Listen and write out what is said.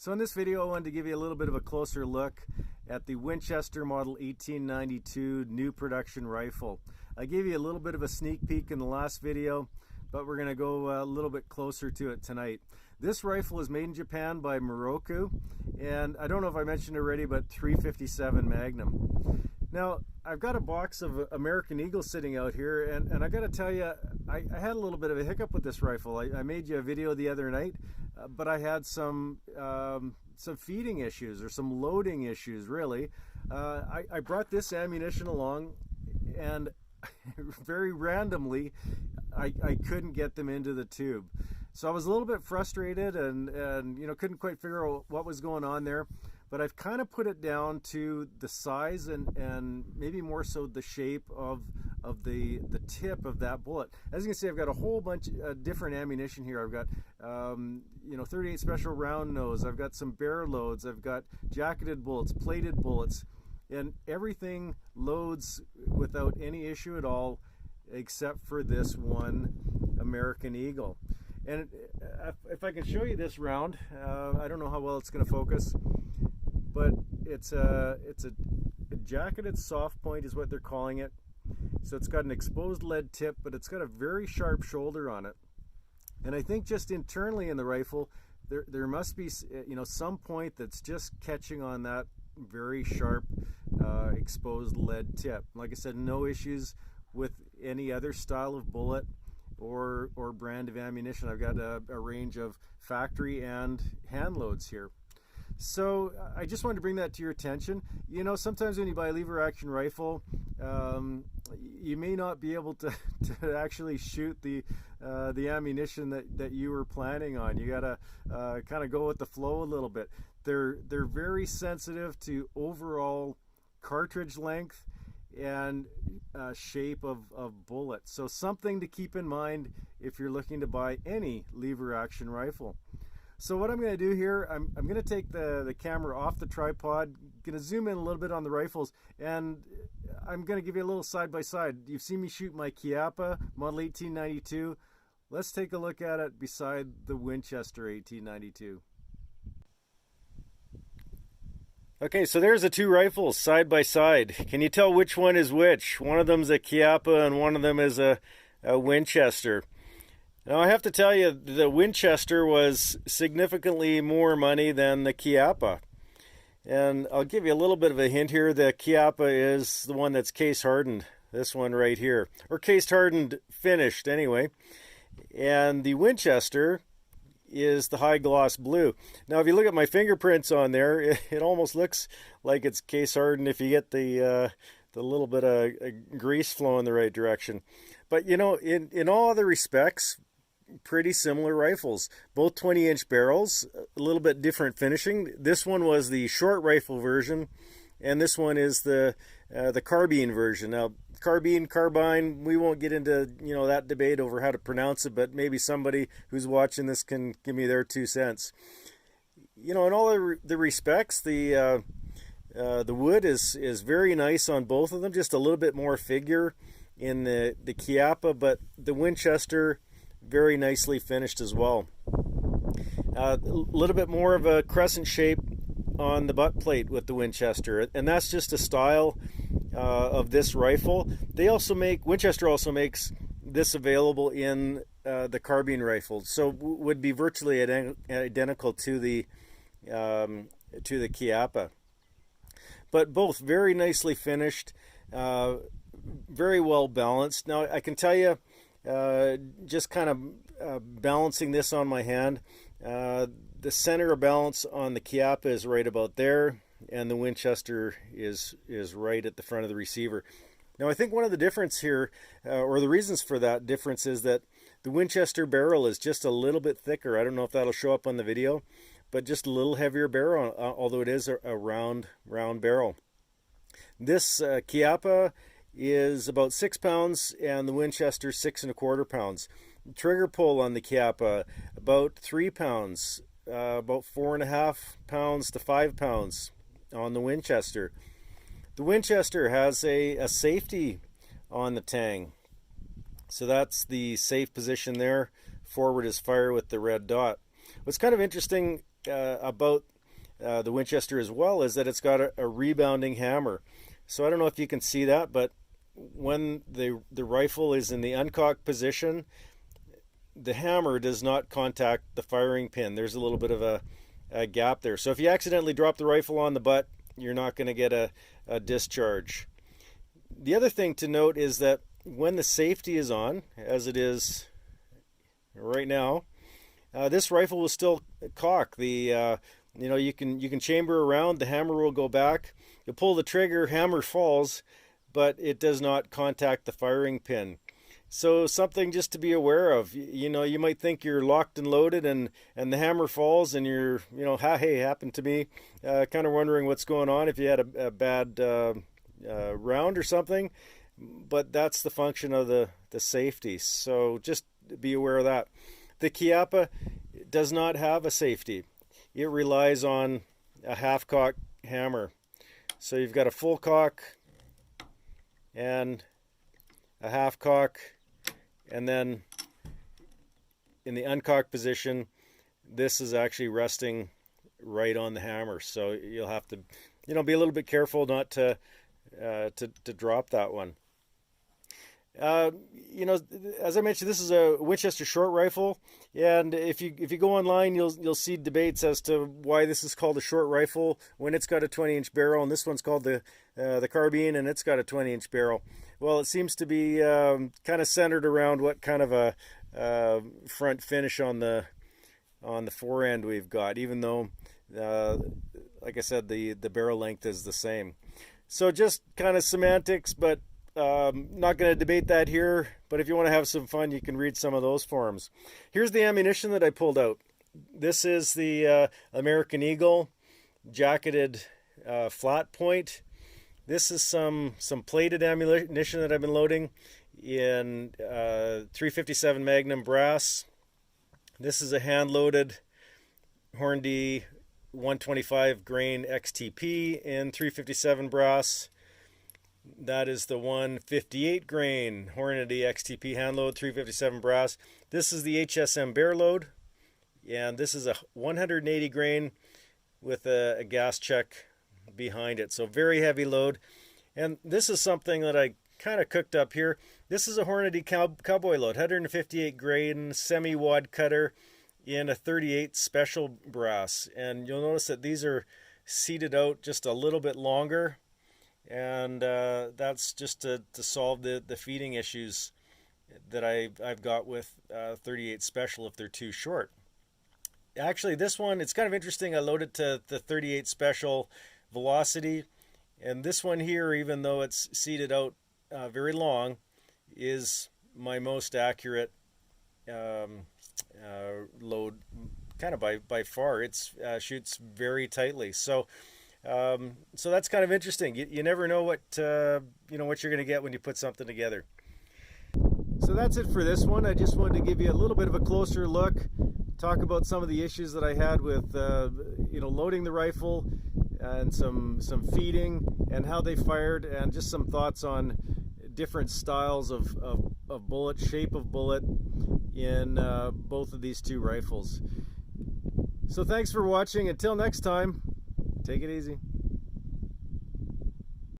So in this video I wanted to give you a little bit of a closer look at the Winchester Model 1892 new production rifle. I gave you a little bit of a sneak peek in the last video, but we're going to go a little bit closer to it tonight. This rifle is made in Japan by Miroku, and I don't know if I mentioned already, but 357 Magnum. Now, I've got a box of American Eagle sitting out here, and I got to tell you, I had a little bit of a hiccup with this rifle. I made you a video the other night, but I had some feeding issues, or some loading issues, really. I brought this ammunition along, and very randomly, I couldn't get them into the tube. So I was a little bit frustrated and you know, couldn't quite figure out what was going on there. But I've kind of put it down to the size and maybe more so the shape of the tip of that bullet. As you can see, I've got a whole bunch of different ammunition here. I've got you know, 38 special round nose. I've got some bear loads. I've got jacketed bullets, plated bullets, and everything loads without any issue at all, except for this one American Eagle. And if I can show you this round, I don't know how well it's going to focus, but it's a jacketed soft point is what they're calling it. So it's got an exposed lead tip, but it's got a very sharp shoulder on it. And I think just internally in the rifle, there must be, you know, some point that's just catching on that very sharp exposed lead tip. Like I said, no issues with any other style of bullet or brand of ammunition. I've got a range of factory and hand loads here. So I just wanted to bring that to your attention. You know, sometimes when you buy a lever action rifle, you may not be able to actually shoot the ammunition that you were planning on. You gotta kind of go with the flow a little bit. They're very sensitive to overall cartridge length and shape of bullet. So something to keep in mind if you're looking to buy any lever action rifle. So what I'm going to do here, I'm going to take the camera off the tripod, going to zoom in a little bit on the rifles, and I'm going to give you a little side-by-side. You've seen me shoot my Chiappa Model 1892. Let's take a look at it beside the Winchester 1892. Okay, so there's the two rifles side by side. Can you tell which one is which? One of them's a Chiappa and one of them is a Winchester. Now I have to tell you, the Winchester was significantly more money than the Chiappa. And I'll give you a little bit of a hint here. The Chiappa is the one that's case hardened. This one right here. Or case hardened finished anyway. And the Winchester is the high gloss blue. Now if you look at my fingerprints on there, it almost looks like it's case hardened if you get the little bit of grease flow in the right direction. But you know, in all other respects, pretty similar rifles. Both 20-inch barrels, a little bit different finishing. This one was the short rifle version, and this one is the carbine version. Now carbine, we won't get into, you know, that debate over how to pronounce it, but maybe somebody who's watching this can give me their 2 cents. You know, in all the respects, the wood is very nice on both of them. Just a little bit more figure in the Chiappa, but the Winchester very nicely finished as well. A little bit more of a crescent shape on the butt plate with the Winchester, and that's just a style of this rifle. Winchester also makes this available in the carbine rifle, so would be virtually identical to the Chiappa. But both very nicely finished, very well balanced. Now I can tell you, just kind of balancing this on my hand, the center of balance on the Chiappa is right about there, and the Winchester is right at the front of the receiver. Now I think one of the difference here, or the reasons for that difference, is that the Winchester barrel is just a little bit thicker. I don't know if that'll show up on the video, but just a little heavier barrel, although it is a round barrel. This Chiappa is about 6 pounds, and the Winchester 6 1/4 pounds. Trigger pull on the Chiappa about 3 pounds, about 4.5 pounds to 5 pounds on the Winchester. The Winchester has a safety on the tang, so that's the safe position there. Forward is fire with the red dot. What's kind of interesting about the Winchester as well is that it's got a rebounding hammer. So I don't know if you can see that, but when the rifle is in the uncocked position, the hammer does not contact the firing pin. There's a little bit of a gap there. So if you accidentally drop the rifle on the butt, you're not going to get a discharge. The other thing to note is that when the safety is on, as it is right now, this rifle will still cock. You can chamber around, the hammer will go back. You pull the trigger, hammer falls, but it does not contact the firing pin. So something just to be aware of. You might think you're locked and loaded and the hammer falls and you're, hey, happened to me, kind of wondering what's going on if you had a bad round or something. But that's the function of the safety. So just be aware of that. The Chiappa does not have a safety. It relies on a half-cock hammer. So you've got a full cock and a half cock, and then in the uncocked position, this is actually resting right on the hammer. So you'll have to, be a little bit careful not to drop that one. As I mentioned, this is a Winchester short rifle, and if you go online, you'll see debates as to why this is called a short rifle when it's got a 20-inch barrel, and this one's called the carbine, and it's got a 20-inch barrel. Well, it seems to be kind of centered around what kind of a front finish on the fore end we've got, even though, like I said, the barrel length is the same. So just kind of semantics, but not going to debate that here, but if you want to have some fun, you can read some of those forums. Here's the ammunition that I pulled out. This is the American Eagle jacketed flat point. This is some plated ammunition that I've been loading in 357 Magnum brass. This is a hand-loaded Hornady 125 grain XTP in 357 brass. That is the 158 grain Hornady XTP hand load 357 brass. This is the HSM bear load, and this is a 180 grain with a gas check behind it. So very heavy load. And this is something that I kind of cooked up here. This is a Hornady cowboy load, 158 grain semi-wad cutter in a 38 special brass. And you'll notice that these are seated out just a little bit longer. And that's just to solve the feeding issues that I've got with 38 special if they're too short. Actually, this one, it's kind of interesting. I loaded to the 38 special velocity, and this one here, even though it's seated out very long, is my most accurate load, kind of by far. It shoots very tightly. So that's kind of interesting. You never know what what you're going to get when you put something together. So that's it for this one. I just wanted to give you a little bit of a closer look, talk about some of the issues that I had with loading the rifle and some feeding and how they fired, and just some thoughts on different styles of bullet, shape of bullet in both of these two rifles. So thanks for watching. Until next time, take it easy.